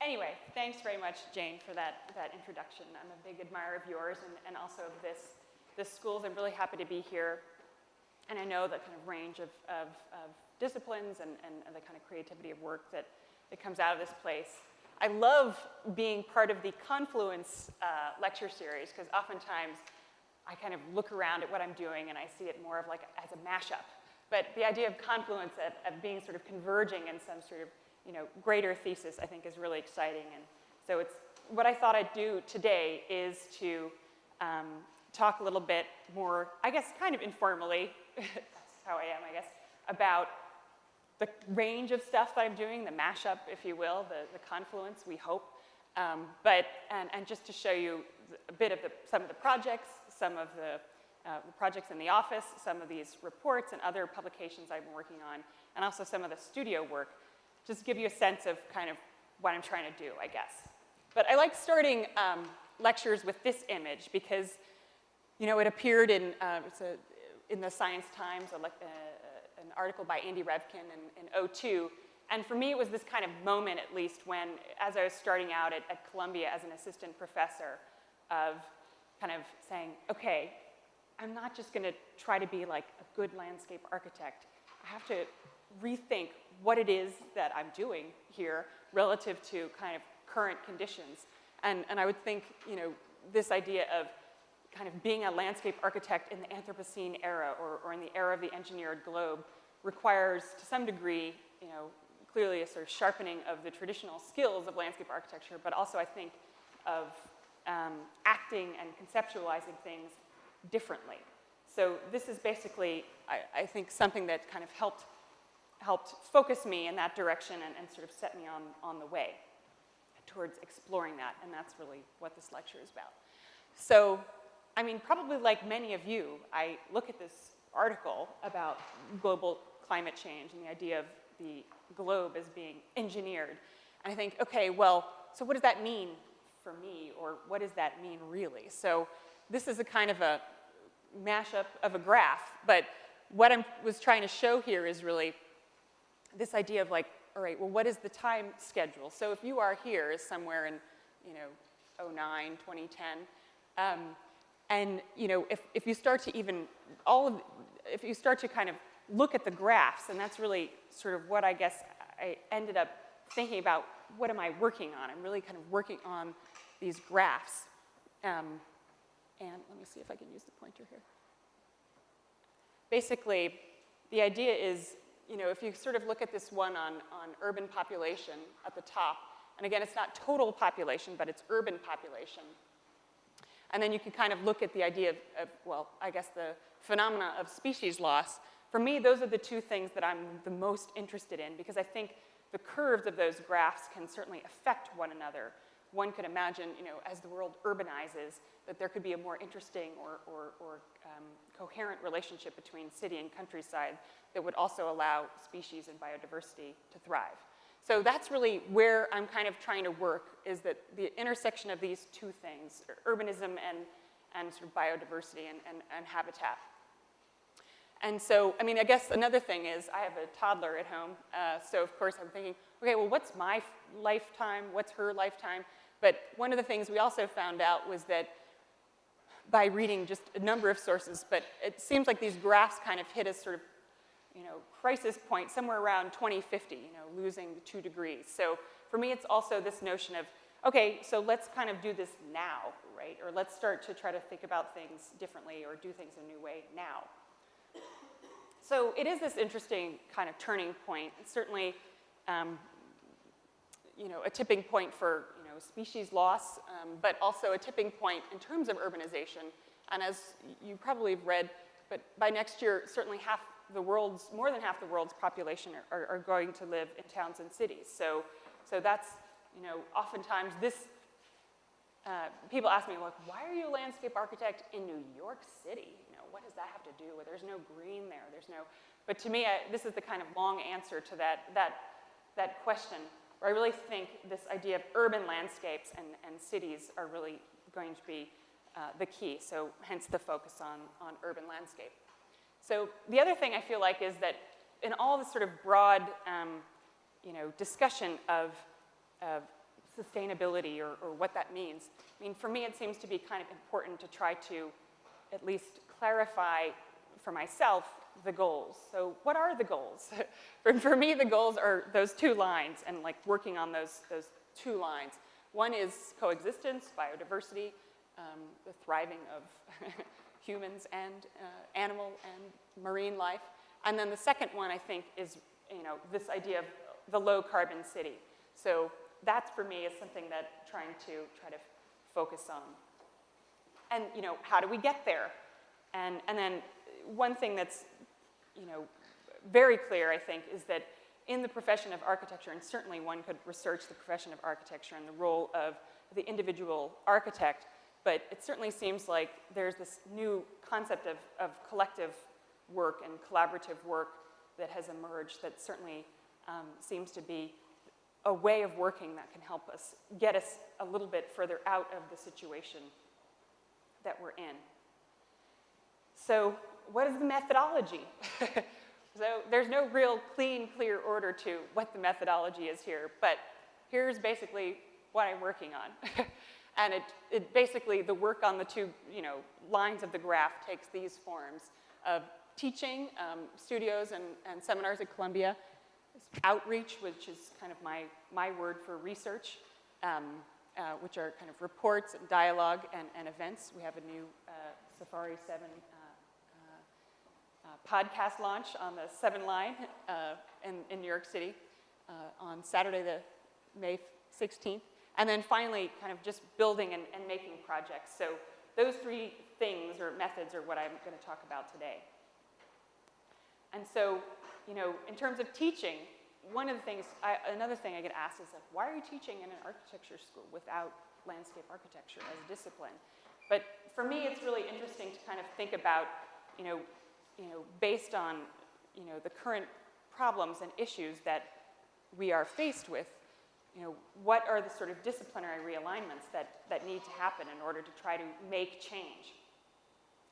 Anyway, thanks very much, Jane, for that introduction. I'm a big admirer of yours and also of this school's. I'm really happy to be here. And I know the kind of range of disciplines and the kind of creativity of work that comes out of this place. I love being part of the Confluence lecture series, because oftentimes I kind of look around at what I'm doing and I see it more of like as a mashup. But the idea of confluence of being sort of converging in some sort of greater thesis, I think, is really exciting. And so it's what I thought I'd do today is to talk a little bit more, I guess, kind of informally, that's how I am, I guess, about the range of stuff that I'm doing, the mashup, if you will, the confluence, we hope. And just to show you a bit of some of the projects, some of the projects in the office, some of these reports and other publications I've been working on, and also some of the studio work, just to give you a sense of kind of what I'm trying to do, I guess. But I like starting lectures with this image because, it appeared in the Science Times, an article by Andy Revkin in 2002. And for me, it was this kind of moment, at least, when, as I was starting out at Columbia as an assistant professor, of kind of saying, okay, I'm not just going to try to be like a good landscape architect. I have to rethink what it is that I'm doing here relative to kind of current conditions. And I would think, this idea of kind of being a landscape architect in the Anthropocene era or in the era of the engineered globe requires, to some degree, clearly a sort of sharpening of the traditional skills of landscape architecture, but also, I think, of acting and conceptualizing things differently. So this is basically, I think, something that kind of helped focus me in that direction and sort of set me on the way towards exploring that, and that's really what this lecture is about. So, I mean, probably like many of you, I look at this article about global climate change and the idea of the globe as being engineered, and I think, okay, well, so what does that mean for me, or what does that mean really? So this is a kind of a mashup of a graph, but what I was trying to show here is really this idea of like, all right, well, what is the time schedule? So if you are here somewhere in, 2009, 2010, and if you start to even if you start to kind of look at the graphs, and that's really sort of what I guess I ended up thinking about. What am I working on? I'm really kind of working on these graphs. And let me see if I can use the pointer here. Basically, the idea is, if you sort of look at this one on urban population at the top, and again, it's not total population, but it's urban population. And then you can kind of look at the idea of well, I guess the phenomena of species loss. For me, those are the two things that I'm the most interested in, because I think the curves of those graphs can certainly affect one another. One could imagine, as the world urbanizes, that there could be a more interesting or coherent relationship between city and countryside that would also allow species and biodiversity to thrive. So that's really where I'm kind of trying to work, is that the intersection of these two things, urbanism and sort of biodiversity and habitat. And so, I mean, I guess another thing is I have a toddler at home, so of course I'm thinking, okay, well, what's my lifetime? What's her lifetime? But one of the things we also found out was that by reading just a number of sources, but it seems like these graphs kind of hit a sort of, crisis point somewhere around 2050, losing 2 degrees. So for me, it's also this notion of, okay, so let's kind of do this now, right? Or let's start to try to think about things differently or do things in a new way now. So it is this interesting kind of turning point. It's certainly, a tipping point for, species loss, but also a tipping point in terms of urbanization. And as you probably have read, but by next year, certainly more than half the world's population are going to live in towns and cities. So that's, oftentimes this, people ask me, like, why are you a landscape architect in New York City? What does that have to do with? There's no green there. But to me, this is the kind of long answer to that question, where I really think this idea of urban landscapes and cities are really going to be the key. So hence the focus on urban landscape. So the other thing I feel like is that in all this sort of broad, discussion of sustainability or what that means. I mean, for me, it seems to be kind of important to try to at least clarify for myself the goals. So what are the goals? For me, the goals are those two lines and like working on those two lines. One is coexistence, biodiversity, the thriving of humans and animal and marine life. And then the second one, I think, is this idea of the low carbon city. So that for me is something that try to focus on. And how do we get there? And then one thing that's very clear, I think, is that in the profession of architecture, and certainly one could research the profession of architecture and the role of the individual architect, but it certainly seems like there's this new concept of collective work and collaborative work that has emerged that certainly seems to be a way of working that can help us, get us a little bit further out of the situation that we're in. So what is the methodology? So there's no real clear order to what the methodology is here, but here's basically what I'm working on. And it basically, the work on the two lines of the graph takes these forms of teaching, studios and seminars at Columbia, outreach, which is kind of my word for research, which are kind of reports and dialogue and events. We have a new Safari 7 podcast launch on the 7 line in New York City on Saturday, May 16th. And then finally, kind of just building and making projects. So those three things or methods are what I'm going to talk about today. And so, in terms of teaching, another thing I get asked is, like, why are you teaching in an architecture school without landscape architecture as a discipline? But for me, it's really interesting to kind of think about, based on, the current problems and issues that we are faced with, what are the sort of disciplinary realignments that need to happen in order to try to make change?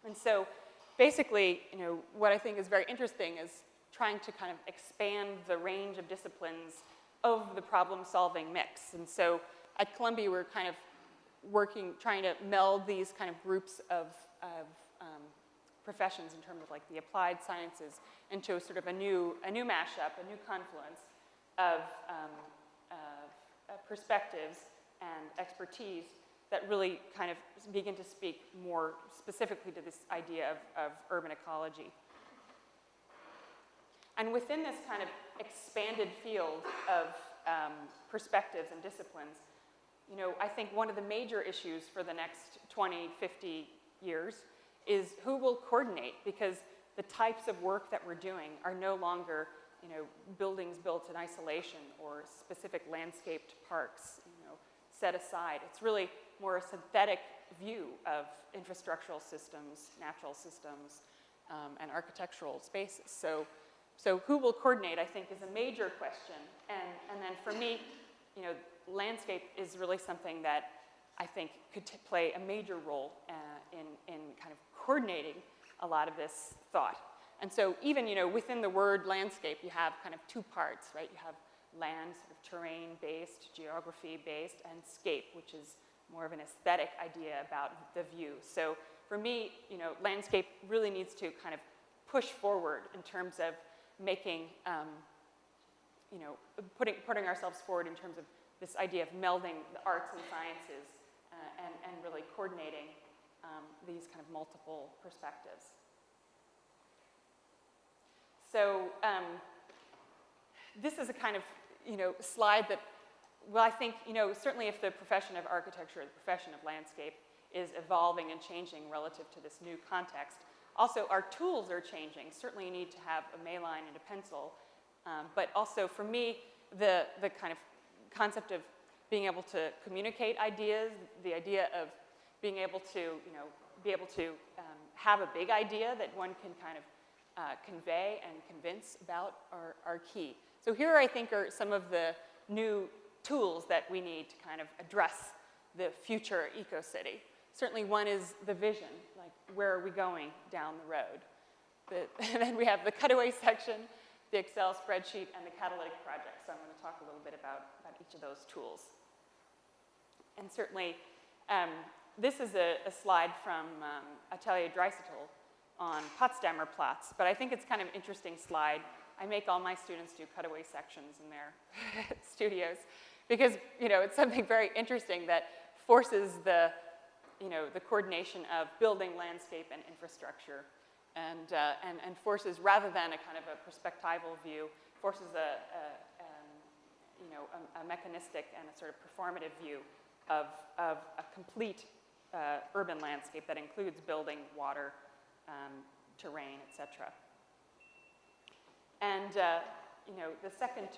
And so basically, what I think is very interesting is trying to kind of expand the range of disciplines of the problem-solving mix. And so at Columbia, we're kind of trying to meld these kind of groups of professions in terms of like the applied sciences into sort of a new mashup, a new confluence of perspectives and expertise that really kind of begin to speak more specifically to this idea of urban ecology. And within this kind of expanded field of perspectives and disciplines, I think one of the major issues for the next 20, 50 years is who will coordinate, because the types of work that we're doing are no longer buildings built in isolation or specific landscaped parks, set aside. It's really more a synthetic view of infrastructural systems, natural systems, and architectural spaces. So who will coordinate, I think, is a major question. And then for me, landscape is really something that I think could play a major role in kind of coordinating a lot of this thought. And so even, within the word landscape, you have kind of two parts, right? You have land, sort of terrain-based, geography-based, and scape, which is more of an aesthetic idea about the view. So for me, landscape really needs to kind of push forward in terms of making, putting ourselves forward in terms of this idea of melding the arts and sciences and really coordinating these kind of multiple perspectives. So this is a kind of, slide that, well, I think, certainly if the profession of architecture, the profession of landscape is evolving and changing relative to this new context, also our tools are changing. Certainly you need to have a Mayline and a pencil, but also for me, the kind of concept of being able to communicate ideas, the idea of being able to, have a big idea that one can kind of convey and convince about are key. So here, I think, are some of the new tools that we need to kind of address the future eco-city. Certainly one is the vision, like where are we going down the road? And then we have the Cutaway section, the Excel spreadsheet, and the Catalytic project. So I'm going to talk a little bit about each of those tools. And certainly, this is a slide from Atelier Dreisettel on Potsdamer Platz, but I think it's kind of an interesting slide. I make all my students do cutaway sections in their studios because, you know, it's something very interesting that forces the, you know, the coordination of building, landscape, and infrastructure, and forces, rather than a kind of a perspectival view, forces a mechanistic and a sort of performative view of a complete urban landscape that includes building, water, terrain, etc. And you know, the third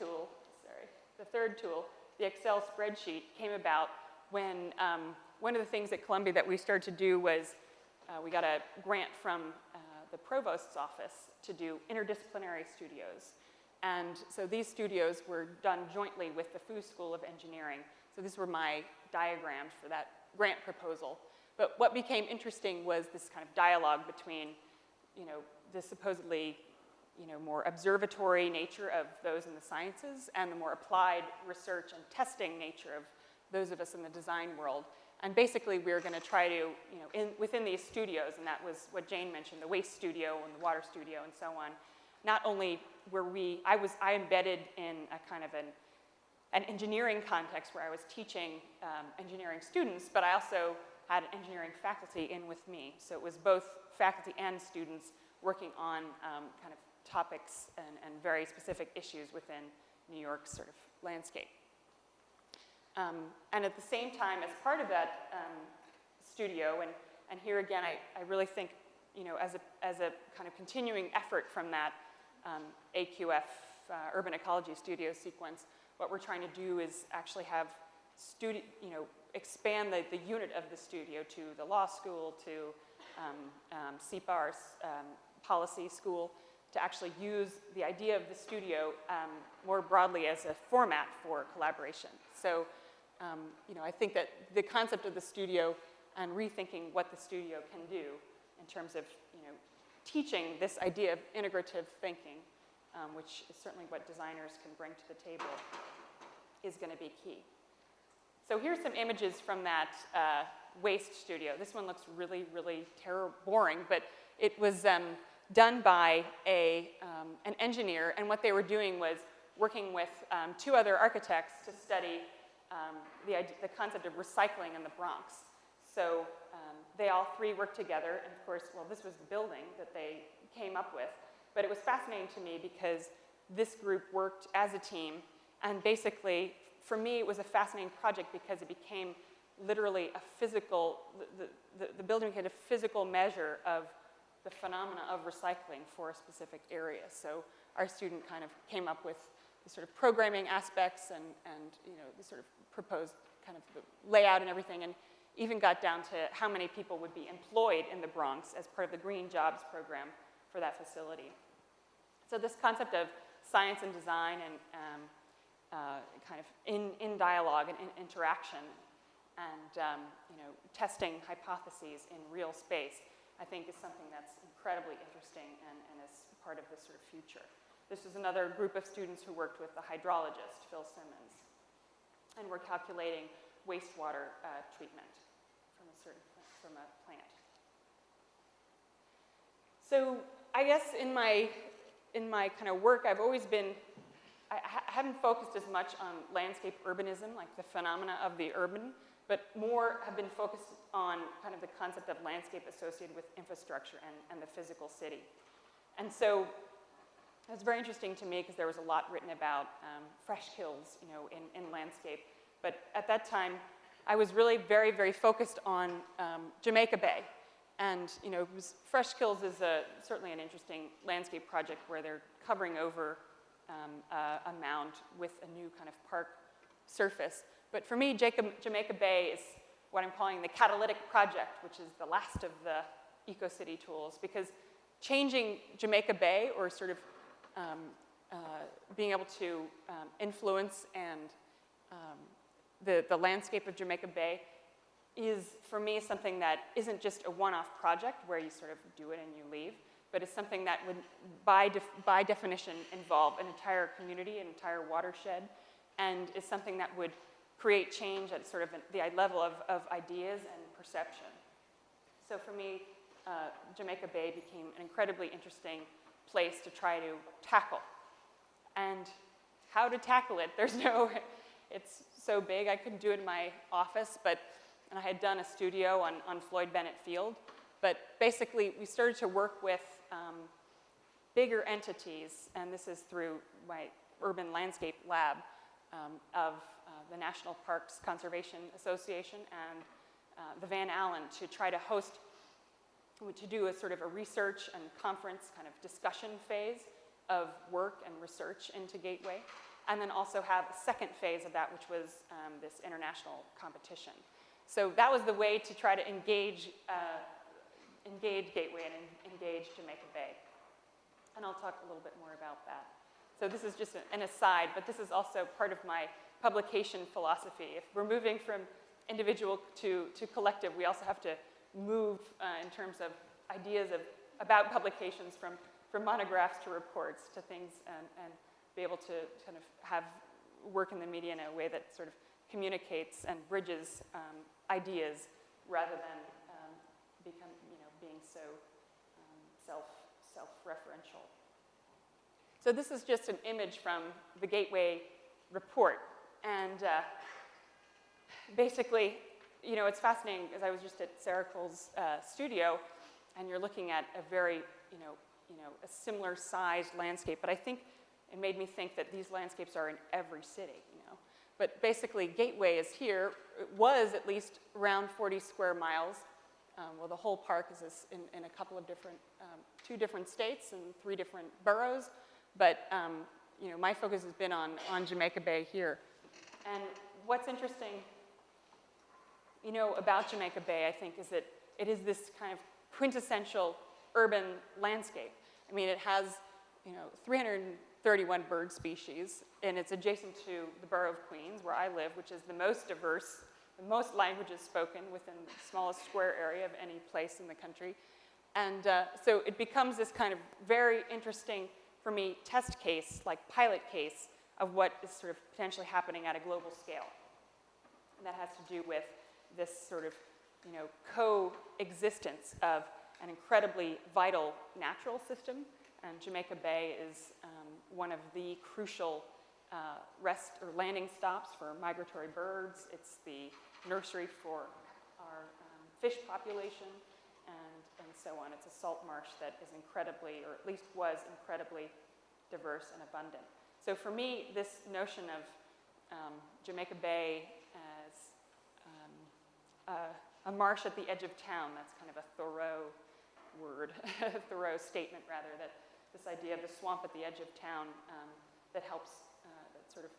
tool, the Excel spreadsheet, came about when one of the things at Columbia that we started to do was we got a grant from the provost's office to do interdisciplinary studios. And so these studios were done jointly with the Fu School of Engineering. So these were my diagrams for that grant proposal. But what became interesting was this kind of dialogue between, you know, the supposedly, you know, more observatory nature of those in the sciences and the more applied research and testing nature of those of us in the design world. And basically, we were going to try to, you know, within these studios, and that was what Jane mentioned, the waste studio and the water studio and so on. Not only were I embedded in a kind of an engineering context where I was teaching engineering students, but I also had engineering faculty in with me. So it was both faculty and students working on kind of topics and very specific issues within New York's sort of landscape. And at the same time, as part of that studio, and here again, I really think, you know, as a kind of continuing effort from that AQF urban ecology studio sequence, what we're trying to do is actually have expand the unit of the studio to the law school, to CPAR's policy school, to actually use the idea of the studio more broadly as a format for collaboration. So, you know, I think that the concept of the studio and rethinking what the studio can do in terms of, you know, teaching this idea of integrative thinking, which is certainly what designers can bring to the table, is going to be key. So here's some images from that waste studio. This one looks really, really boring, but it was done by an engineer, and what they were doing was working with two other architects to study the concept of recycling in the Bronx. So they all three worked together, and of course, well, this was the building that they came up with, but it was fascinating to me because this group worked as a team, and basically, for me, it was a fascinating project because it became literally a physical, the building became a physical measure of the phenomena of recycling for a specific area. So our student kind of came up with the sort of programming aspects and you know, the sort of proposed kind of the layout and everything, and even got down to how many people would be employed in the Bronx as part of the Green Jobs program for that facility. So this concept of science and design and kind of in dialogue and in interaction and you know, testing hypotheses in real space, I think is something that's incredibly interesting and is part of this sort of future. This is another group of students who worked with the hydrologist, Phil Simmons, and we're calculating wastewater treatment from a plant. So I guess in my kind of work, I've always been, I haven't focused as much on landscape urbanism, like the phenomena of the urban, but more have been focused on kind of the concept of landscape associated with infrastructure and the physical city. And so it was very interesting to me because there was a lot written about fresh kills, you know, in landscape. But at that time, I was really very, very focused on Jamaica Bay. And, you know, Fresh Kills is certainly an interesting landscape project where they're covering over a mound with a new kind of park surface. But for me, Jamaica Bay is what I'm calling the Catalytic project, which is the last of the eco-city tools, because changing Jamaica Bay, or sort of being able to influence and the landscape of Jamaica Bay is, for me, something that isn't just a one-off project where you sort of do it and you leave, but it's something that would, by definition, involve an entire community, an entire watershed, and is something that would create change at sort of the level of ideas and perception. So for me, Jamaica Bay became an incredibly interesting place to try to tackle. And how to tackle it, it's so big, I couldn't do it in my office, and I had done a studio on Floyd Bennett Field, but basically we started to work with bigger entities, and this is through my urban landscape lab of the National Parks Conservation Association and the Van Allen, to try to do a sort of a research and conference kind of discussion phase of work and research into Gateway, and then also have a second phase of that, which was this international competition. So that was the way to try to engage Gateway and engage Jamaica Bay. And I'll talk a little bit more about that. So this is just an aside, but this is also part of my publication philosophy. If we're moving from individual to collective, we also have to move in terms of ideas about publications from monographs to reports to things, and be able to kind of have work in the media in a way that sort of communicates and bridges ideas rather than being so self-referential. So this is just an image from the Gateway report, and basically, it's fascinating, as I was just at Sarah Cole's studio, and you're looking at a very, a similar sized landscape, but I think it made me think that these landscapes are in every city, But basically, Gateway is here. It was at least around 40 square miles. Well, the whole park is in a couple of different, 2 different states and 3 different boroughs. But my focus has been on Jamaica Bay here. And what's interesting, about Jamaica Bay, I think, is that it is this kind of quintessential urban landscape. I mean, it has, 331 bird species, and it's adjacent to the borough of Queens, where I live, which is the most diverse, the most languages spoken within the smallest square area of any place in the country. And so it becomes this kind of very interesting, for me, test case, like pilot case, of what is sort of potentially happening at a global scale. And that has to do with this sort of, coexistence of an incredibly vital natural system. And Jamaica Bay is one of the crucial rest or landing stops for migratory birds. It's the nursery for our fish population, and so on. It's a salt marsh that is incredibly, or at least was incredibly diverse and abundant. So for me, this notion of Jamaica Bay as a marsh at the edge of town, that's kind of a Thoreau word, a Thoreau statement rather, that this idea of the swamp at the edge of town that helps, that sort of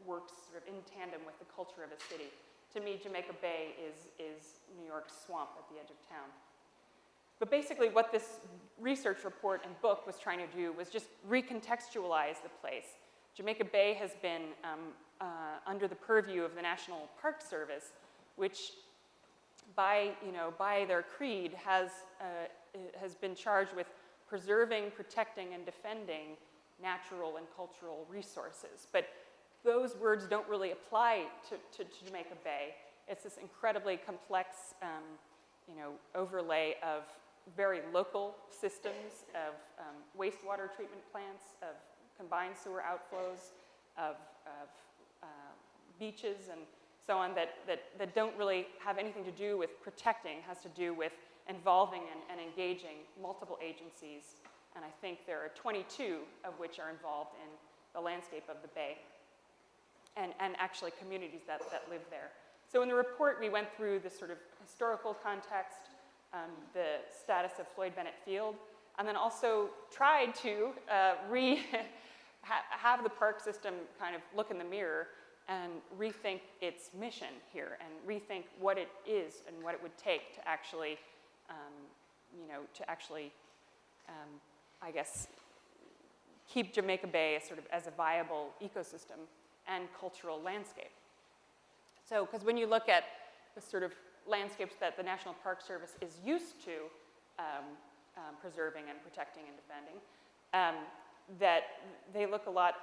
works sort of in tandem with the culture of a city. To me, Jamaica Bay is New York's swamp at the edge of town. But basically what this research report and book was trying to do was just recontextualize the place. Jamaica Bay has been under the purview of the National Park Service, which by their creed has been charged with preserving, protecting, and defending natural and cultural resources. But those words don't really apply to Jamaica Bay. It's this incredibly complex overlay of very local systems of wastewater treatment plants, of combined sewer outflows, of beaches and so on that don't really have anything to do with protecting. It has to do with involving and engaging multiple agencies. And I think there are 22 of which are involved in the landscape of the bay, and actually communities that live there. So in the report, we went through the sort of historical context, the status of Floyd Bennett Field, and then also tried to have the park system kind of look in the mirror and rethink its mission here, and rethink what it is and what it would take to actually, I guess, keep Jamaica Bay as a viable ecosystem and cultural landscape. So, because when you look at the sort of landscapes that the National Park Service is used to preserving and protecting and defending, that they look a lot,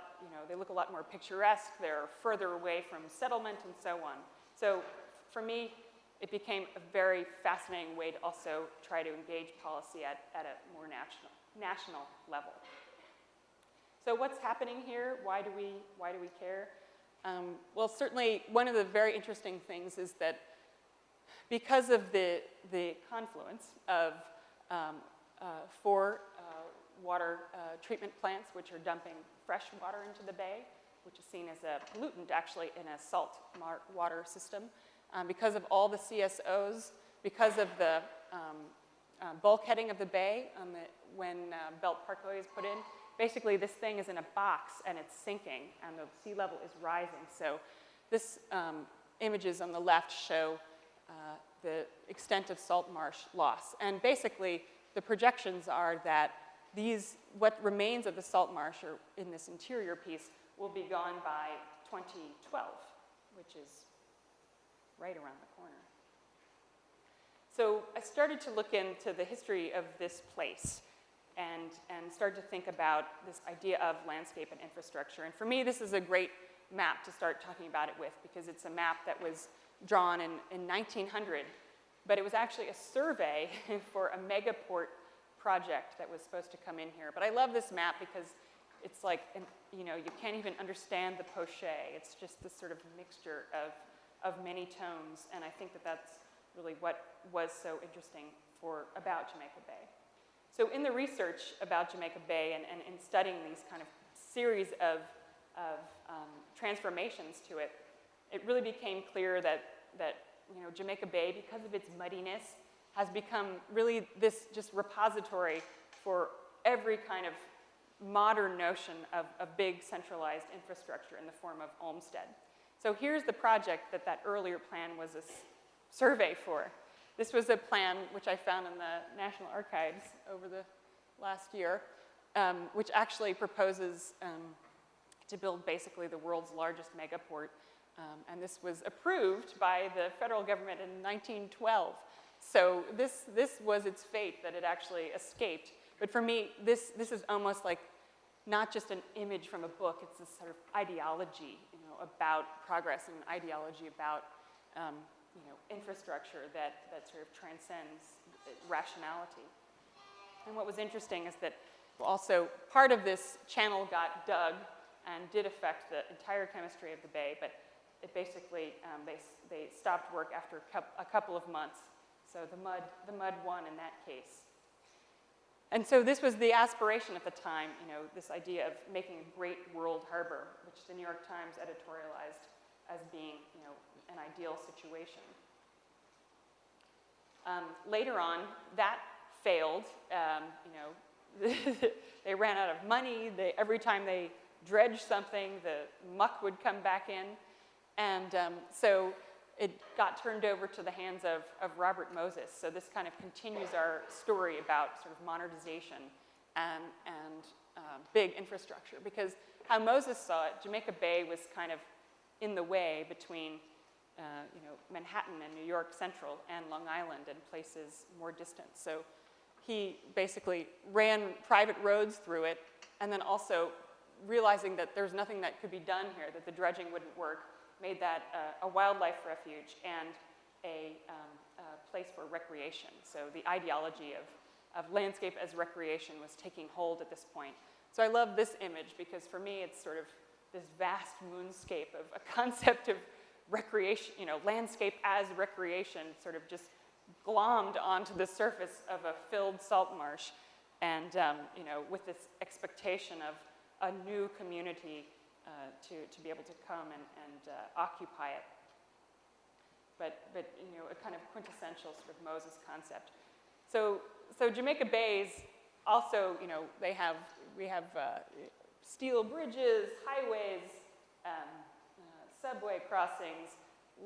they look a lot more picturesque. They're further away from settlement and so on. So for me, it became a very fascinating way to also try to engage policy at a more national level. So what's happening here? Why do we care? Well, certainly one of the very interesting things is that because of the confluence of 4 water treatment plants, which are dumping fresh water into the bay, which is seen as a pollutant actually in a salt water system, because of all the CSOs, because of the bulkheading of the bay when Belt Parkway is put in. Basically, this thing is in a box and it's sinking, and the sea level is rising. So this images on the left show the extent of salt marsh loss. And basically, the projections are that what remains of the salt marsh in this interior piece will be gone by 2012, which is right around the corner. So I started to look into the history of this place and started to think about this idea of landscape and infrastructure. And for me, this is a great map to start talking about it with, because it's a map that was drawn in 1900, but it was actually a survey for a megaport project that was supposed to come in here. But I love this map because it's like, you can't even understand the poché. It's just this sort of mixture of many tones, and I think that that's really what was so interesting about Jamaica Bay. So in the research about Jamaica Bay and in studying these kind of series of transformations to it, it really became clear that Jamaica Bay, because of its muddiness, has become really this just repository for every kind of modern notion of a big centralized infrastructure in the form of Olmsted. So here's the project that earlier plan was a survey for. This was a plan which I found in the National Archives over the last year, which actually proposes to build basically the world's largest megaport. And this was approved by the federal government in 1912. So this was its fate, that it actually escaped. But for me, this is almost like not just an image from a book. It's this sort of ideology, about progress, and an ideology about infrastructure that sort of transcends rationality. And what was interesting is that also part of this channel got dug and did affect the entire chemistry of the bay, but it basically, they stopped work after a couple of months. So the mud won in that case. And so this was the aspiration at the time, this idea of making a great world harbor, which the New York Times editorialized as being, an ideal situation. Later on, that failed. They ran out of money. Every time they dredged something, the muck would come back in. And so it got turned over to the hands of Robert Moses. So this kind of continues our story about sort of modernization and big infrastructure. Because how Moses saw it, Jamaica Bay was kind of in the way between Manhattan and New York Central and Long Island and places more distant. So he basically ran private roads through it, and then also realizing that there's nothing that could be done here, that the dredging wouldn't work, made that a wildlife refuge and a place for recreation. So the ideology of landscape as recreation was taking hold at this point. So I love this image because for me it's sort of this vast moonscape of a concept of recreation, landscape as recreation, sort of just glommed onto the surface of a filled salt marsh, and with this expectation of a new community to be able to come and occupy it. But a kind of quintessential sort of Moses concept. So Jamaica Bay's also, we have steel bridges, highways, subway crossings,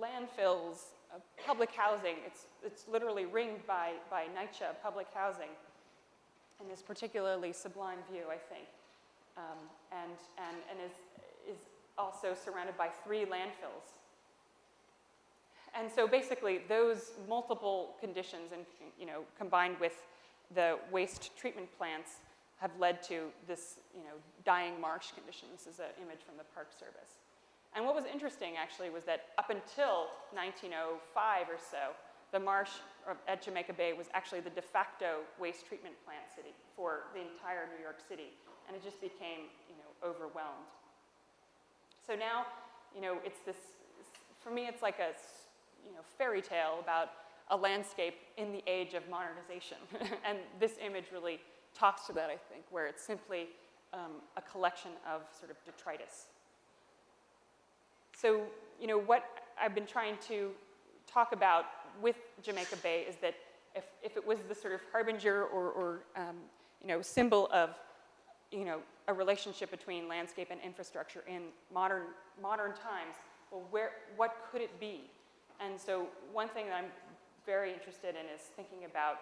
landfills, public housing. It's literally ringed by NYCHA public housing in this particularly sublime view, I think, and is also surrounded by 3 landfills. And so basically those multiple conditions and combined with the waste treatment plants have led to this, dying marsh condition. This is an image from the Park Service. And what was interesting, actually, was that up until 1905 or so, the marsh at Jamaica Bay was actually the de facto waste treatment plant city for the entire New York City. And it just became, overwhelmed. So now, it's this, for me, it's like a, fairy tale about a landscape in the age of modernization. And this image really talks to that, I think, where it's simply a collection of sort of detritus. So, what I've been trying to talk about with Jamaica Bay is that if it was the sort of harbinger or symbol of, a relationship between landscape and infrastructure in modern times, well, what could it be? And so one thing that I'm very interested in is thinking about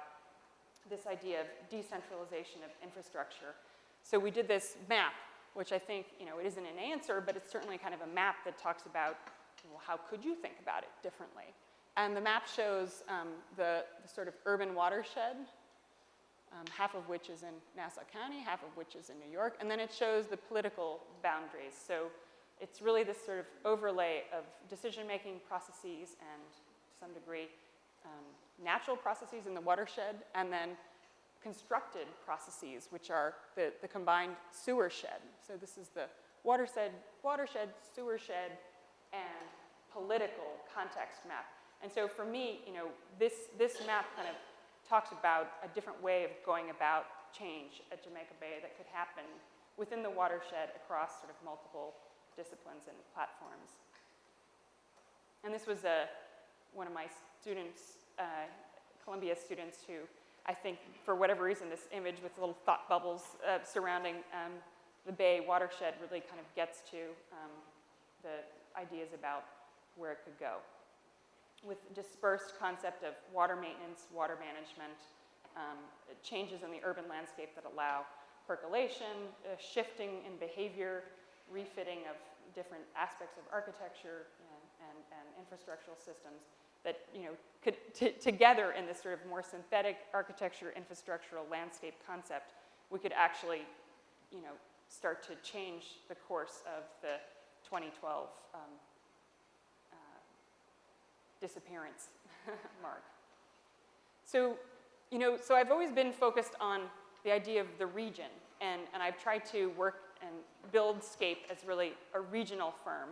this idea of decentralization of infrastructure. So we did this map, which I think, it isn't an answer, but it's certainly kind of a map that talks about, well, how could you think about it differently? And the map shows the sort of urban watershed, half of which is in Nassau County, half of which is in New York, and then it shows the political boundaries. So it's really this sort of overlay of decision-making processes and, to some degree, natural processes in the watershed, and then constructed processes, which are the combined sewer shed. So this is the watershed, sewer shed, and political context map. And so for me, this map kind of talks about a different way of going about change at Jamaica Bay that could happen within the watershed across sort of multiple disciplines and platforms. And this was one of my students, Columbia students, who I think, for whatever reason, this image with little thought bubbles surrounding the Bay watershed really kind of gets to the ideas about where it could go. With dispersed concept of water maintenance, water management, changes in the urban landscape that allow percolation, shifting in behavior, refitting of different aspects of architecture and infrastructural systems that could together in this sort of more synthetic architecture infrastructural landscape concept, we could actually start to change the course of the 2012 disappearance mark. So, so I've always been focused on the idea of the region, and I've tried to work and build Scape as really a regional firm.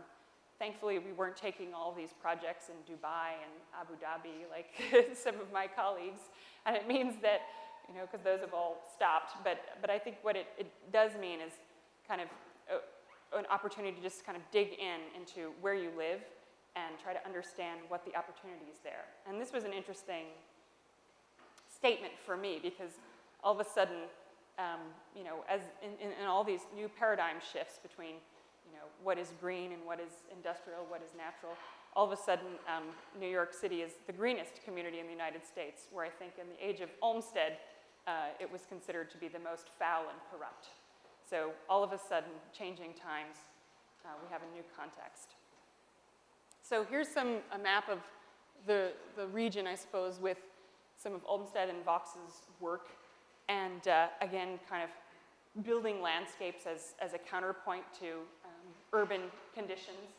Thankfully, we weren't taking all these projects in Dubai and Abu Dhabi like some of my colleagues, and it means that, because those have all stopped, but I think what it does mean is kind of an opportunity to just kind of dig into where you live and try to understand what the opportunity is there. And this was an interesting statement for me, because all of a sudden, as in all these new paradigm shifts between, what is green and what is industrial, what is natural, all of a sudden, New York City is the greenest community in the United States, where I think in the age of Olmsted, it was considered to be the most foul and corrupt. So all of a sudden, changing times, we have a new context. So here's a map of the region, I suppose, with some of Olmsted and Vox's work, and again, kind of building landscapes as a counterpoint to urban conditions,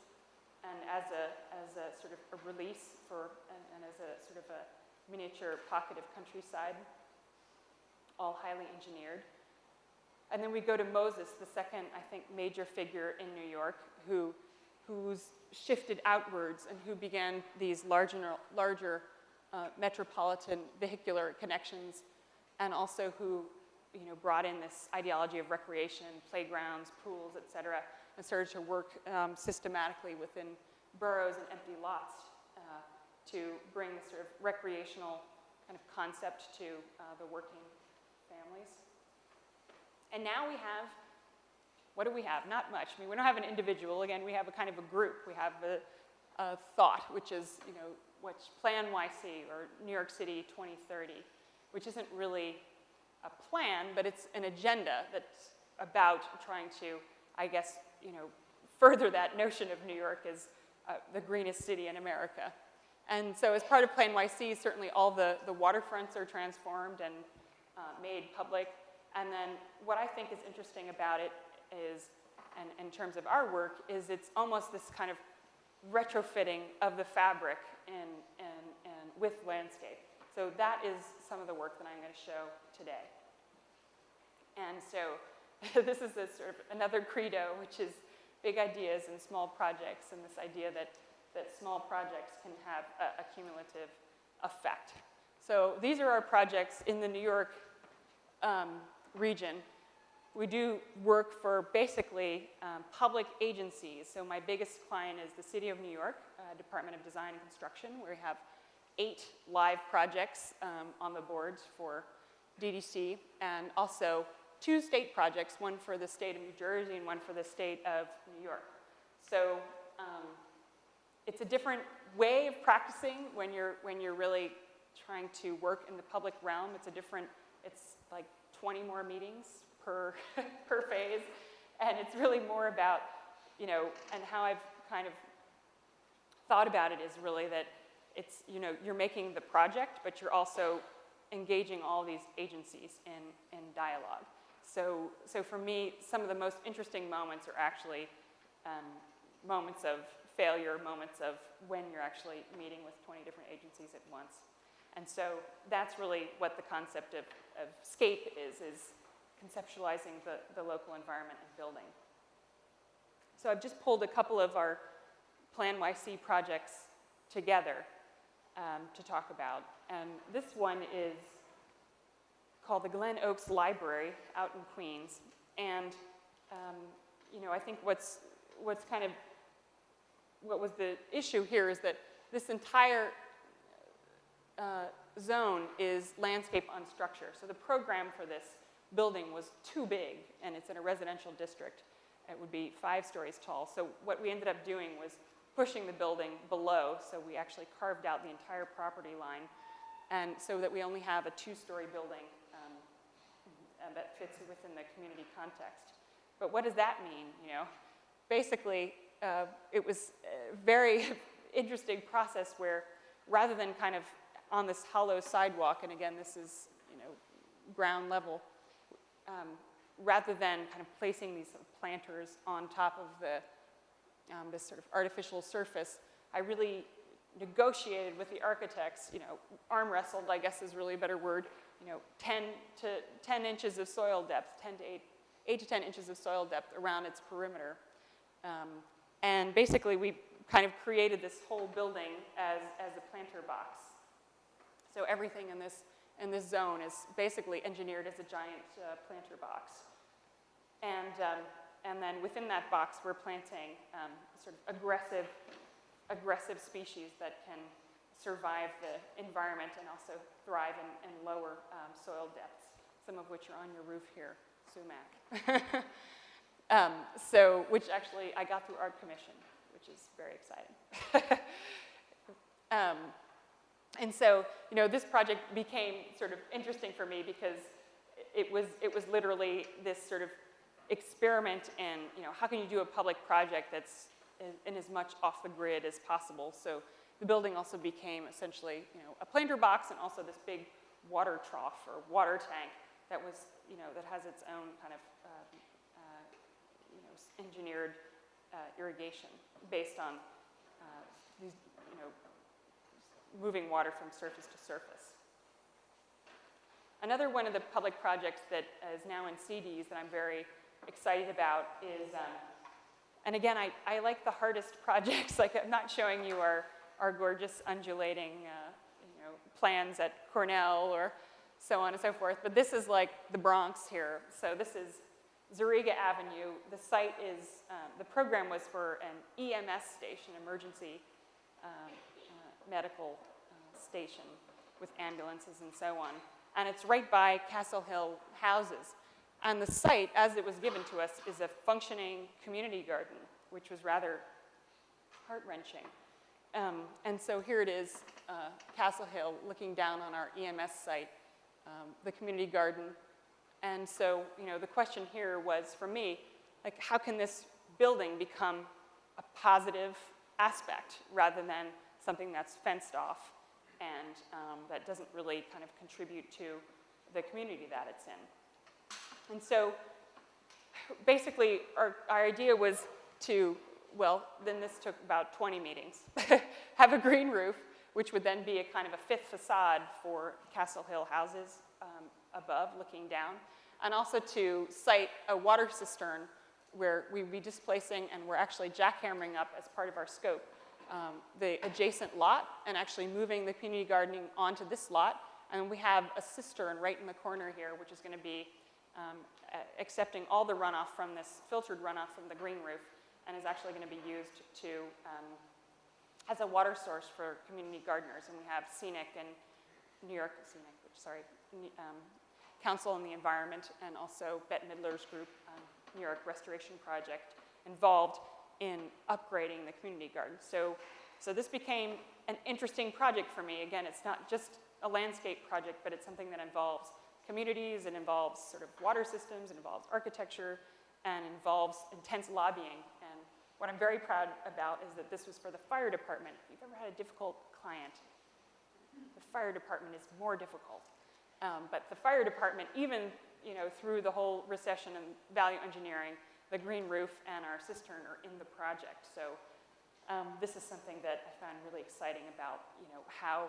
and as a sort of a release for, and as a sort of a miniature pocket of countryside, all highly engineered. And then we go to Moses, the second, I think, major figure in New York, who's shifted outwards and who began these larger metropolitan vehicular connections, and also who brought in this ideology of recreation, playgrounds, pools, et cetera, and started to work systematically within boroughs and empty lots to bring this sort of recreational kind of concept to the working families. And now we have, what do we have? Not much. I mean, we don't have an individual. Again, we have a kind of a group. We have a thought, which is, what's Plan YC, or New York City 2030, which isn't really a plan, but it's an agenda that's about trying to, I guess, further that notion of New York as the greenest city in America. And so as part of Plan YC, certainly all the waterfronts are transformed and made public. And then what I think is interesting about it is, and in terms of our work, is it's almost this kind of retrofitting of the fabric with landscape. So that is some of the work that I'm going to show today. And so this is a sort of another credo, which is big ideas and small projects, and this idea that small projects can have a cumulative effect. So these are our projects in the New York region. We do work for basically public agencies. So my biggest client is the City of New York, Department of Design and Construction, where we have 8 live projects on the boards for DDC, and also 2 state projects, one for the state of New Jersey and one for the state of New York. So it's a different way of practicing when you're really trying to work in the public realm. It's like 20 more meetings per phase, and it's really more about, and how I've kind of thought about it is really that it's, you're making the project, but you're also engaging all these agencies in dialogue. So for me, some of the most interesting moments are actually moments of failure, moments of when you're actually meeting with 20 different agencies at once. And so that's really what the concept of SCAPE is conceptualizing the local environment and building. So I've just pulled a couple of our Plan YC projects together to talk about. And this one is called the Glen Oaks Library out in Queens. And I think what was the issue here is that this entire zone is landscape unstructured. So the program for this building was too big, and it's in a residential district. It would be 5 stories tall. So what we ended up doing was pushing the building below, so we actually carved out the entire property line, and so that we only have a 2-story building that fits within the community context. But what does that mean? Basically, it was a very interesting process where rather than kind of on this hollow sidewalk, and again, this is ground level, rather than kind of placing these sort of planters on top of this sort of artificial surface, I really negotiated with the architects, arm wrestled, I guess is really a better word, 10 inches of soil depth, 8 to 10 inches of soil depth around its perimeter. And basically, we kind of created this whole building as a planter box. So everything in this zone is basically engineered as a giant planter box. And then within that box, we're planting sort of aggressive species that can survive the environment and also thrive in lower soil depths, some of which are on your roof here, sumac. Which actually I got through Art Commission, which is very exciting. And so, this project became sort of interesting for me because it was literally this sort of experiment in, how can you do a public project that's in as much off the grid as possible. So the building also became essentially, a planter box and also this big water trough or water tank that was, that has its own kind of, engineered irrigation based on these, moving water from surface to surface. Another one of the public projects that is now in CDs that I'm very excited about is, and again, I like the hardest projects. Like, I'm not showing you our gorgeous undulating, plans at Cornell or so on and so forth, but this is like the Bronx here. So this is Zariga Avenue. The site is, the program was for an EMS station, emergency medical station with ambulances and so on. And it's right by Castle Hill houses. And the site, as it was given to us, is a functioning community garden, which was rather heart-wrenching. And so here it is, Castle Hill, looking down on our EMS site, the community garden. And so, the question here was, for me, like, how can this building become a positive aspect rather than something that's fenced off and that doesn't really kind of contribute to the community that it's in? And so basically our idea was to, well, then this took about 20 meetings, have a green roof, which would then be a kind of a fifth facade for Castle Hill houses above, looking down, and also to site a water cistern where we'd be displacing, and we're actually jackhammering up as part of our scope the adjacent lot and actually moving the community gardening onto this lot. And we have a cistern right in the corner here, which is going to be accepting all the runoff from this filtered runoff from the green roof, and is actually going to be used to as a water source for community gardeners. And we have Council on the Environment, and also Bette Midler's group, New York Restoration Project, involved in upgrading the community garden. So this became an interesting project for me. Again, it's not just a landscape project, but it's something that involves communities, it involves sort of water systems, it involves architecture, and involves intense lobbying. And what I'm very proud about is that this was for the fire department. If you've ever had a difficult client, the fire department is more difficult. But the fire department, even through the whole recession and value engineering, the green roof and our cistern are in the project. So this is something that I found really exciting about how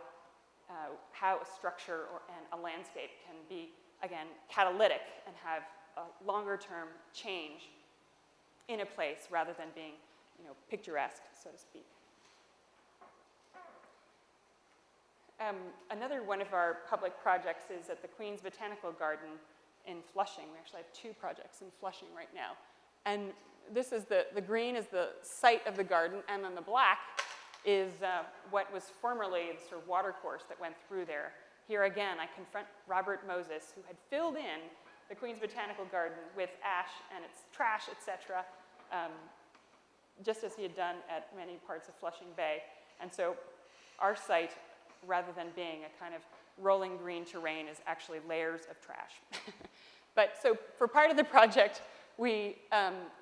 a structure and a landscape can be, again, catalytic and have a longer-term change in a place rather than being picturesque, so to speak. Another one of our public projects is at the Queen's Botanical Garden in Flushing. We actually have 2 projects in Flushing right now. And this is the green is the site of the garden, and then the black is what was formerly the sort of water course that went through there. Here again, I confront Robert Moses, who had filled in the Queen's Botanical Garden with ash and its trash, etc., just as he had done at many parts of Flushing Bay. And so our site, rather than being a kind of rolling green terrain, is actually layers of trash. But so for part of the project, we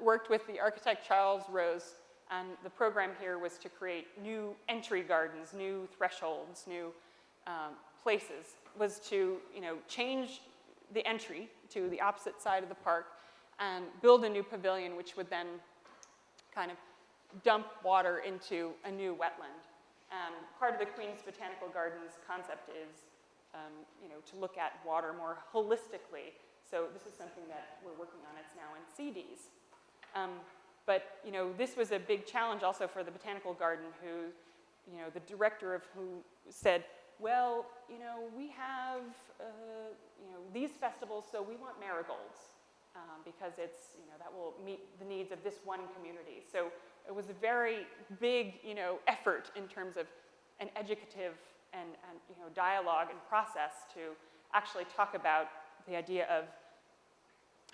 worked with the architect Charles Rose, and the program here was to create new entry gardens, new thresholds, new places, was to change the entry to the opposite side of the park and build a new pavilion, which would then kind of dump water into a new wetland. Part of the Queen's Botanical Gardens concept is to look at water more holistically. So this is something that we're working on. It's now in CDs. But this was a big challenge also for the Botanical Garden, who, the director of who said, well, we have, these festivals, so we want marigolds because it's, that will meet the needs of this one community. So it was a very big, effort in terms of an educative and dialogue and process to actually talk about the idea of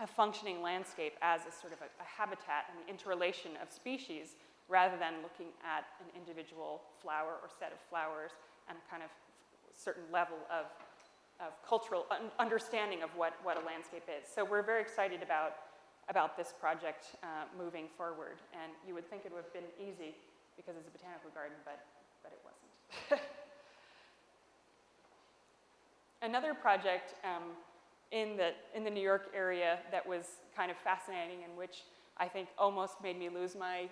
a functioning landscape as a sort of a habitat and the interrelation of species, rather than looking at an individual flower or set of flowers and kind of certain level of cultural understanding of what a landscape is. So we're very excited about this project moving forward. And you would think it would have been easy because it's a botanical garden, but it wasn't. Another project in the New York area that was kind of fascinating, and which I think almost made me lose my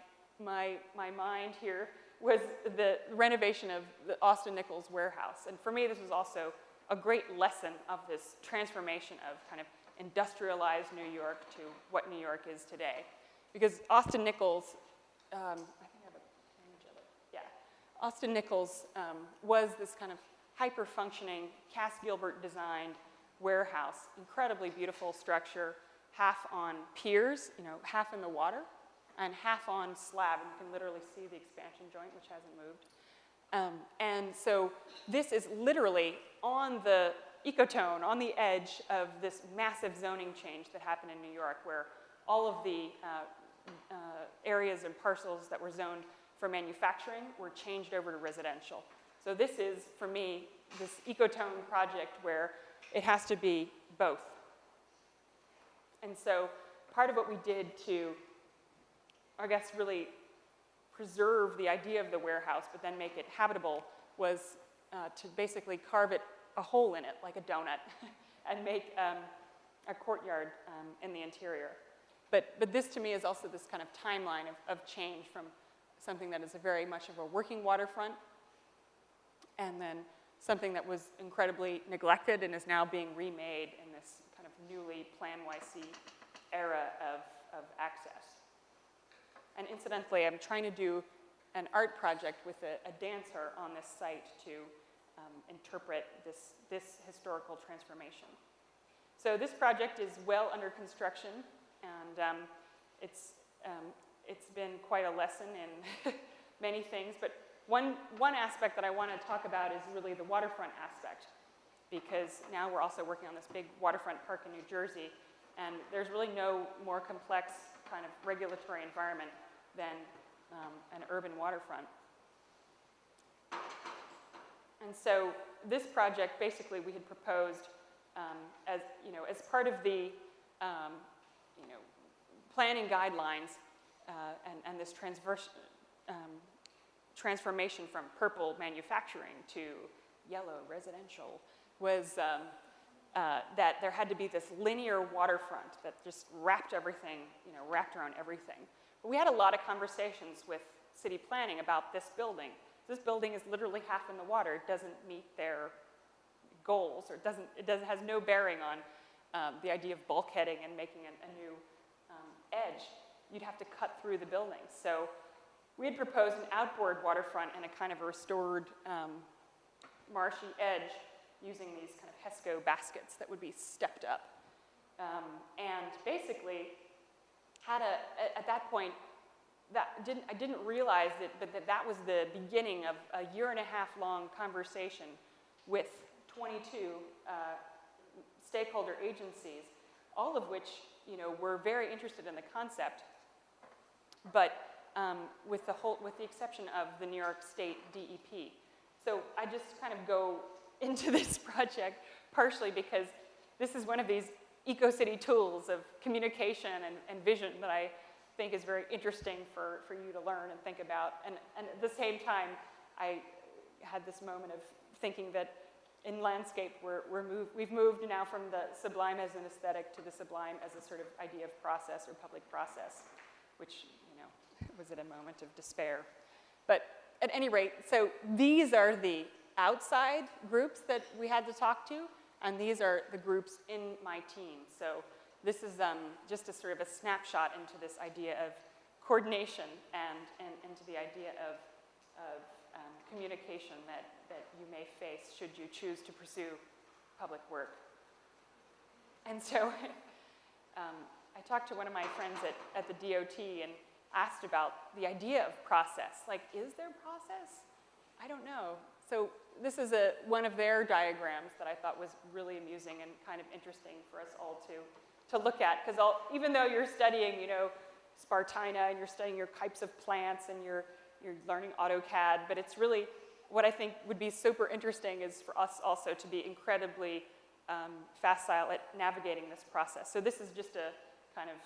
mind here, was the renovation of the Austin Nichols warehouse. And for me, this was also a great lesson of this transformation of kind of industrialized New York to what New York is today. Because Austin Nichols, I think I have an image of it. Yeah. Austin Nichols was this kind of hyper-functioning, Cass Gilbert designed warehouse, incredibly beautiful structure, half on piers, half in the water, and half on slab. And you can literally see the expansion joint, which hasn't moved. And so this is literally on the ecotone, on the edge of this massive zoning change that happened in New York, where all of the areas and parcels that were zoned for manufacturing were changed over to residential. So this is, for me, this ecotone project where it has to be both. And so part of what we did to, I guess, really preserve the idea of the warehouse, but then make it habitable, was to basically carve it a hole in it, like a donut, and make a courtyard in the interior. But this to me is also this kind of timeline of change from something that is very much of a working waterfront, and then something that was incredibly neglected and is now being remade in this kind of newly Plan YC era of access. And incidentally, I'm trying to do an art project with a dancer on this site to interpret this historical transformation. So this project is well under construction, and it's been quite a lesson in many things, but one aspect that I want to talk about is really the waterfront aspect, because now we're also working on this big waterfront park in New Jersey, and there's really no more complex kind of regulatory environment than an urban waterfront. And so this project, basically, we had proposed as part of the planning guidelines and this transformation from purple manufacturing to yellow residential was that there had to be this linear waterfront that just wrapped everything, wrapped around everything. But we had a lot of conversations with city planning about this building. This building is literally half in the water. It doesn't meet their goals, or it has no bearing on the idea of bulkheading and making a new edge. You'd have to cut through the building. So we had proposed an outboard waterfront and a kind of a restored marshy edge using these kind of HESCO baskets that would be stepped up. And basically had at that point, I didn't realize it, but that was the beginning of a 1.5-year-long conversation with 22 stakeholder agencies, all of which were very interested in the concept, but with the exception of the New York State DEP. So I just kind of go into this project partially because this is one of these eco-city tools of communication and vision that I think is very interesting for you to learn and think about. And at the same time, I had this moment of thinking that in landscape, we've moved now from the sublime as an aesthetic to the sublime as a sort of idea of process or public process, which was at a moment of despair. But at any rate, so these are the outside groups that we had to talk to, and these are the groups in my team. So this is just a sort of a snapshot into this idea of coordination and into the idea of communication that you may face should you choose to pursue public work. And so I talked to one of my friends at the DOT and asked about the idea of process. Like, is there process? I don't know. So this is one of their diagrams that I thought was really amusing and kind of interesting for us all to look at. Because even though you're studying, Spartina, and you're studying your types of plants, and you're learning AutoCAD, but it's really, what I think would be super interesting is for us also to be incredibly facile at navigating this process. So this is just a kind of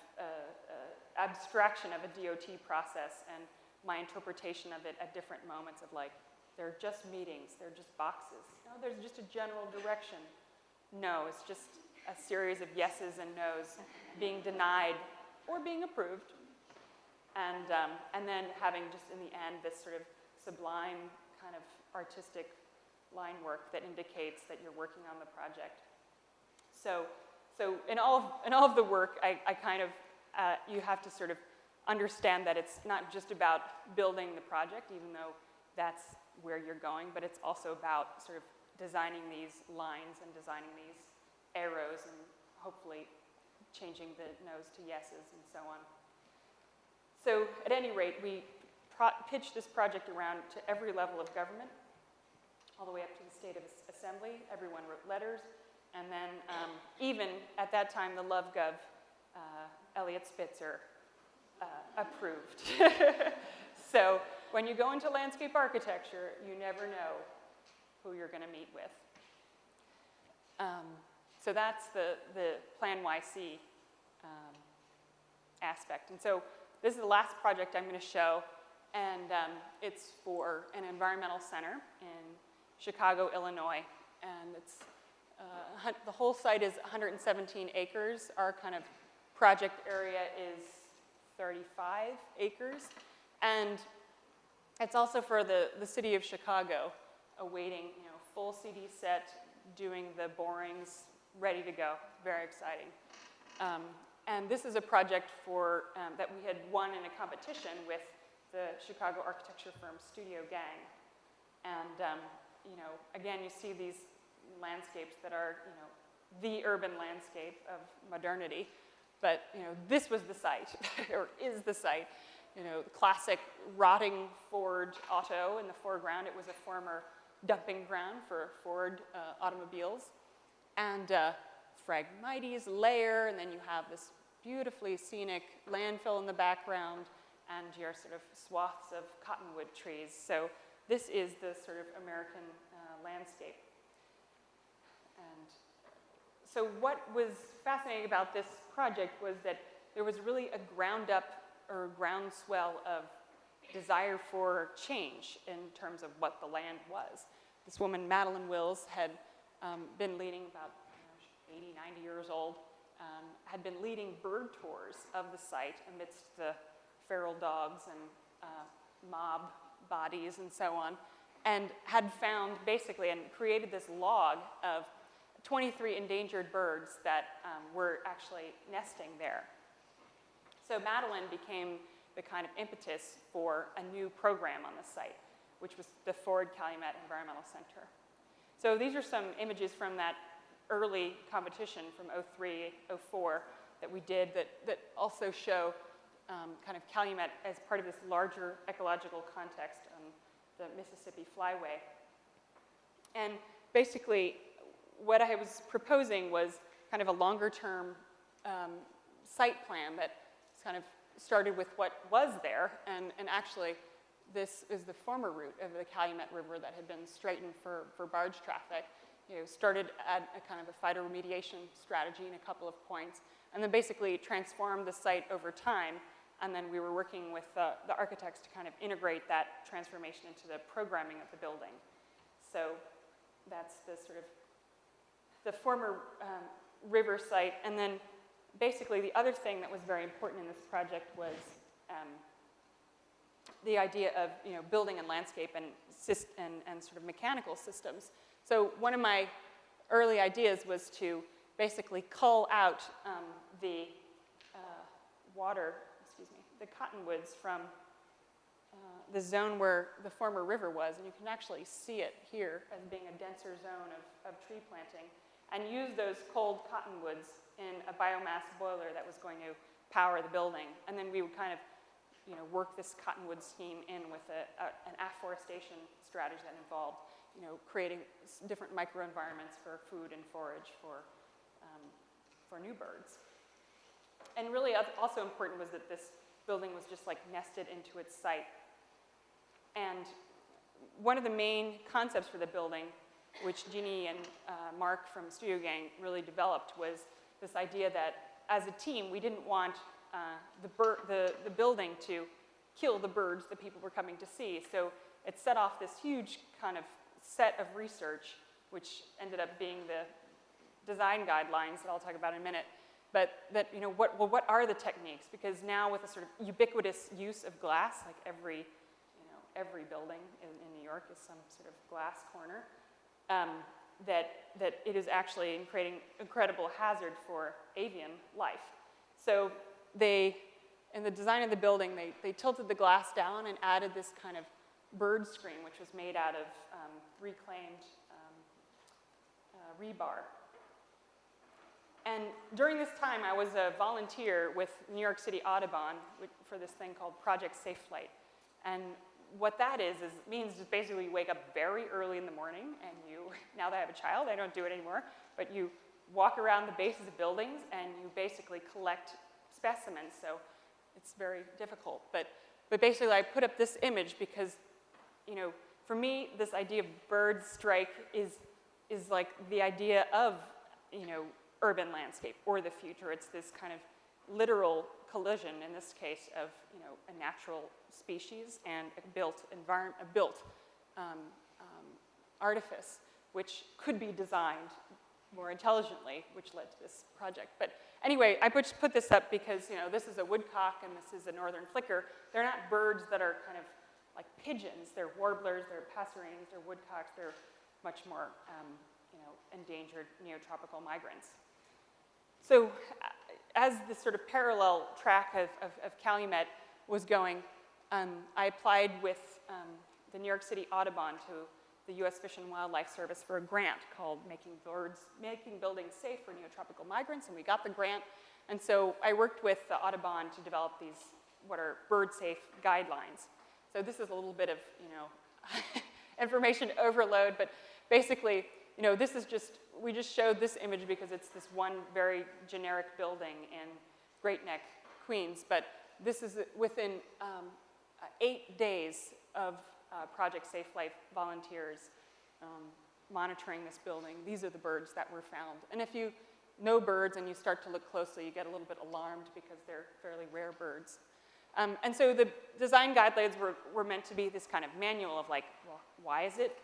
abstraction of a DOT process and my interpretation of it at different moments of like, they're just meetings, they're just boxes. No, there's just a general direction. No, it's just a series of yeses and nos being denied or being approved. And then having just in the end this sort of sublime kind of artistic line work that indicates that you're working on the project. So in all of the work, I kind of, you have to sort of understand that it's not just about building the project, even though that's where you're going, but it's also about sort of designing these lines and designing these arrows and hopefully changing the no's to yeses and so on. So at any rate, we pitched this project around to every level of government, all the way up to the State Assembly. Everyone wrote letters. And then even at that time, the LovGov, Elliot Spitzer, approved. So when you go into landscape architecture, you never know who you're going to meet with. So that's the Plan YC aspect. And so this is the last project I'm going to show, and it's for an environmental center in Chicago, Illinois. And it's the whole site is 117 acres. Our kind of project area is 35 acres. And it's also for the city of Chicago, awaiting, full CD set, doing the borings, ready to go. Very exciting. And this is a project that we had won in a competition with the Chicago architecture firm Studio Gang. And, again, you see these landscapes that are, the urban landscape of modernity. But, this was the site, or is the site. The classic rotting Ford auto in the foreground. It was a former dumping ground for Ford automobiles. And Phragmites layer, and then you have this beautifully scenic landfill in the background, and your sort of swaths of cottonwood trees. So this is the sort of American landscape. And so what was fascinating about this project was that there was really a groundswell of desire for change in terms of what the land was. This woman, Madeline Wills, had been leading, about 80, 90 years old, had been leading bird tours of the site amidst the feral dogs and mob bodies and so on, and had found basically and created this log of 23 endangered birds that were actually nesting there. So Madeline became the kind of impetus for a new program on the site, which was the Ford-Calumet Environmental Center. So these are some images from that early competition from 03, 04 that we did that also show kind of Calumet as part of this larger ecological context on the Mississippi Flyway. And basically, what I was proposing was kind of a longer-term site plan that kind of started with what was there, and actually this is the former route of the Calumet River that had been straightened for barge traffic. Started at a kind of a phytoremediation strategy in a couple of points, and then basically transformed the site over time, and then we were working with the architects to kind of integrate that transformation into the programming of the building. So that's the sort of the former river site, and then basically the other thing that was very important in this project was the idea of building and landscape and sort of mechanical systems. So one of my early ideas was to basically cull out the the cottonwoods from the zone where the former river was, and you can actually see it here as being a denser zone of tree planting, and use those cold cottonwoods in a biomass boiler that was going to power the building. And then we would kind of work this cottonwood scheme in with an afforestation strategy that involved creating different microenvironments for food and forage for new birds. And really also important was that this building was just like nested into its site. And one of the main concepts for the building, which Jeannie and Mark from Studio Gang really developed, was this idea that as a team, we didn't want the building to kill the birds that people were coming to see. So it set off this huge kind of set of research, which ended up being the design guidelines that I'll talk about in a minute. But that, what are the techniques? Because now with a sort of ubiquitous use of glass, like every building in New York is some sort of glass corner, that it is actually creating incredible hazard for avian life. So in the design of the building, they tilted the glass down and added this kind of bird screen, which was made out of reclaimed rebar. And during this time, I was a volunteer with New York City Audubon for this thing called Project Safe Flight. And what that means basically you wake up very early in the morning, and now that I have a child, I don't do it anymore, but you walk around the bases of buildings and you basically collect specimens. So it's very difficult. But basically I put up this image because, for me, this idea of bird strike is like the idea of, urban landscape or the future. It's this kind of literal collision, in this case, of a natural species and a built environment, artifice, which could be designed more intelligently, which led to this project. But anyway, I put this up because, this is a woodcock and this is a northern flicker. They're not birds that are kind of like pigeons. They're warblers, they're passerines, they're woodcocks. They're much more, endangered neotropical migrants. So as this sort of parallel track of Calumet was going, I applied with the New York City Audubon to the U.S. Fish and Wildlife Service for a grant called Making Buildings Safe for Neotropical Migrants, and we got the grant. And so I worked with the Audubon to develop these, what are bird-safe guidelines. So this is a little bit of, information overload, but basically, this is we just showed this image because it's this one very generic building in Great Neck, Queens, but this is within 8 days of Project Safe Life volunteers monitoring this building. These are the birds that were found. And if you know birds and you start to look closely, you get a little bit alarmed because they're fairly rare birds. And so the design guidelines were meant to be this kind of manual of like, well, why is it?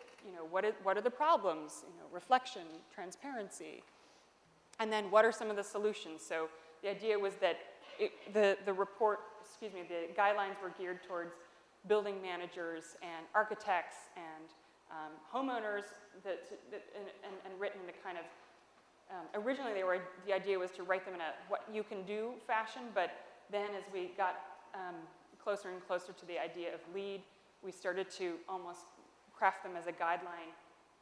What are the problems? Reflection, transparency. And then what are some of the solutions? So the idea was that the guidelines were geared towards building managers and architects and homeowners and written in a kind of, originally the idea was to write them in a what you can do fashion, but then as we got closer and closer to the idea of LEED, we started to almost craft them as a guideline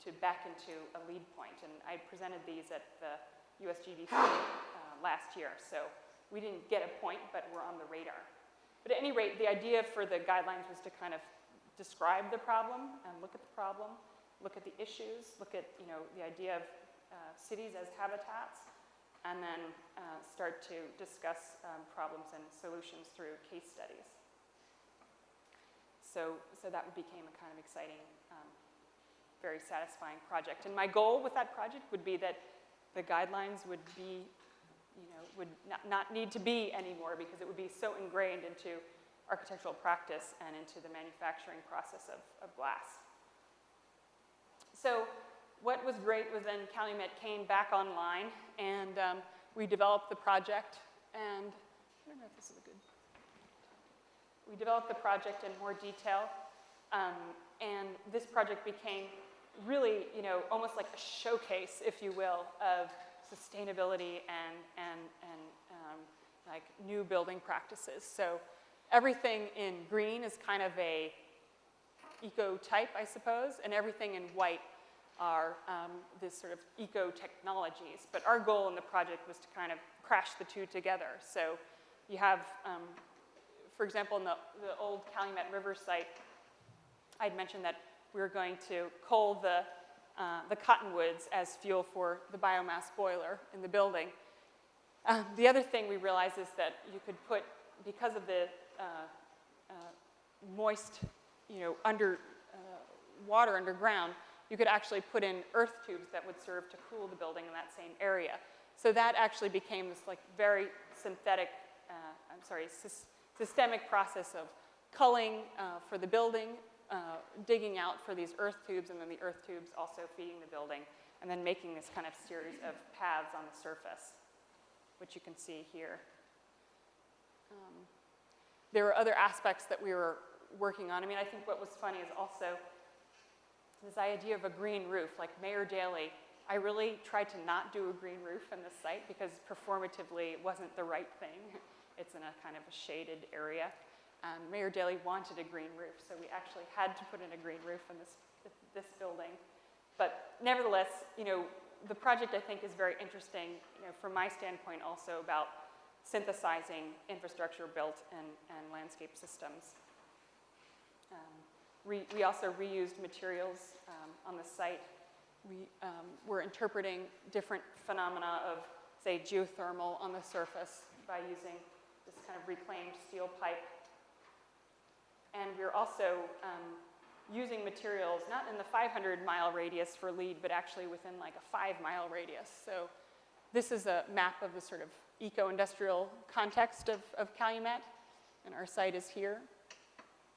to back into a LEED point. And I presented these at the USGBC last year, so we didn't get a point, but we're on the radar. But at any rate, the idea for the guidelines was to kind of describe the problem and look at the problem, look at the issues, look at the idea of cities as habitats, and then start to discuss problems and solutions through case studies. So that became a kind of exciting, very satisfying project. And my goal with that project would be that the guidelines would be, would not need to be anymore because it would be so ingrained into architectural practice and into the manufacturing process of glass. So what was great was then Calumet came back online and we developed the project, and I don't know if this is a good, we developed the project in more detail, and this project became really, almost like a showcase, if you will, of sustainability and like new building practices. So everything in green is kind of a eco-type, I suppose, and everything in white are this sort of eco-technologies. But our goal in the project was to kind of crash the two together. So you have, for example, in the old Calumet River site, I'd mentioned that we were going to coal the cottonwoods as fuel for the biomass boiler in the building. The other thing we realized is that you could put, because of the moist, water underground, you could actually put in earth tubes that would serve to cool the building in that same area. So that actually became this like very synthetic, systemic process of culling for the building, digging out for these earth tubes, and then the earth tubes also feeding the building, and then making this kind of series of paths on the surface, which you can see here. There were other aspects that we were working on. I mean, I think what was funny is also this idea of a green roof. Like Mayor Daley, I really tried to not do a green roof in this site because performatively it wasn't the right thing. It's in a kind of a shaded area. Mayor Daley wanted a green roof, so we actually had to put in a green roof in this building. But nevertheless, the project I think is very interesting, from my standpoint also about synthesizing infrastructure built and landscape systems. We also reused materials on the site. We were interpreting different phenomena of, say, geothermal on the surface by using this kind of reclaimed steel pipe. And we're also using materials not in the 500-mile radius for LEED, but actually within like a 5-mile radius. So this is a map of the sort of eco-industrial context of Calumet, and our site is here.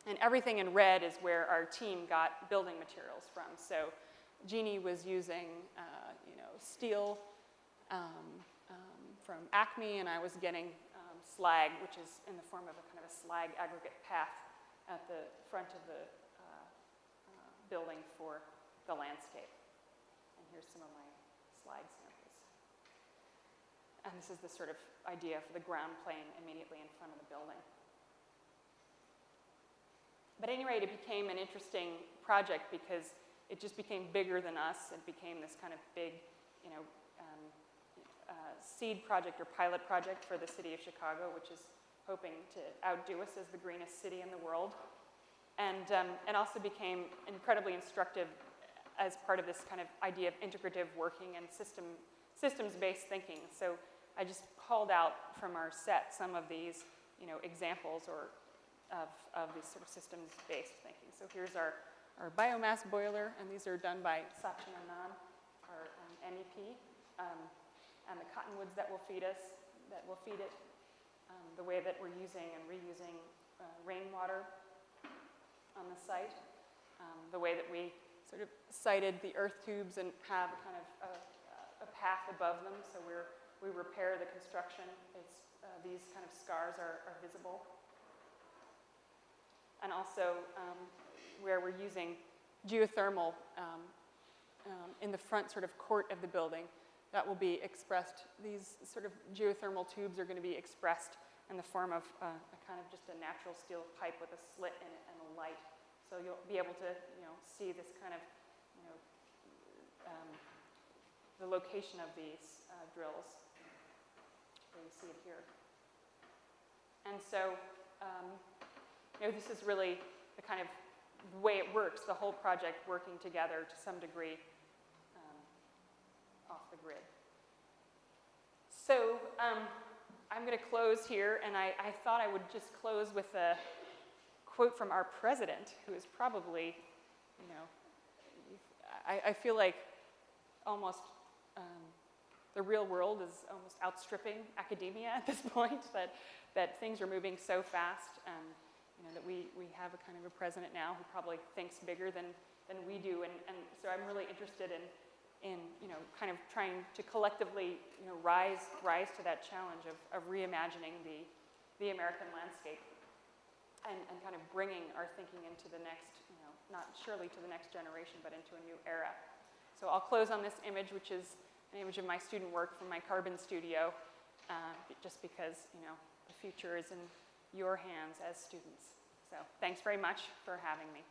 And everything in red is where our team got building materials from. So Jeannie was using, steel from Acme, and I was getting slag, which is in the form of a kind of a slag aggregate path at the front of the building for the landscape. And here's some of my slag samples. And this is the sort of idea for the ground plane immediately in front of the building. But at any rate, it became an interesting project because it just became bigger than us. It became this kind of big, seed project or pilot project for the city of Chicago, which is hoping to outdo us as the greenest city in the world. And also became incredibly instructive as part of this kind of idea of integrative working and systems-based thinking. So I just called out from our set some of these, examples of these sort of systems-based thinking. So here's our biomass boiler, and these are done by Sachin Anand, our MEP, and the cottonwoods that will feed it, the way that we're using and reusing rainwater on the site, the way that we sort of sited the earth tubes and have kind of a path above them, so we repair the construction. These kind of scars are visible. And also where we're using geothermal in the front sort of court of the building, that will be expressed. These sort of geothermal tubes are going to be expressed in the form of a kind of just a natural steel pipe with a slit in it and a light. So you'll be able to, see this kind of, the location of these drills. So you see it here. And so, this is really the kind of way it works, the whole project working together to some degree off the grid. So I'm going to close here, and I thought I would just close with a quote from our president, who is probably, I feel like almost the real world is almost outstripping academia at this point, that things are moving so fast, that we have a kind of a president now who probably thinks bigger than we do, and so I'm really interested in kind of trying to collectively, rise to that challenge of reimagining the American landscape and kind of bringing our thinking into the next, not surely to the next generation, but into a new era. So I'll close on this image, which is an image of my student work from my carbon studio, just because, the future is in your hands as students. So thanks very much for having me.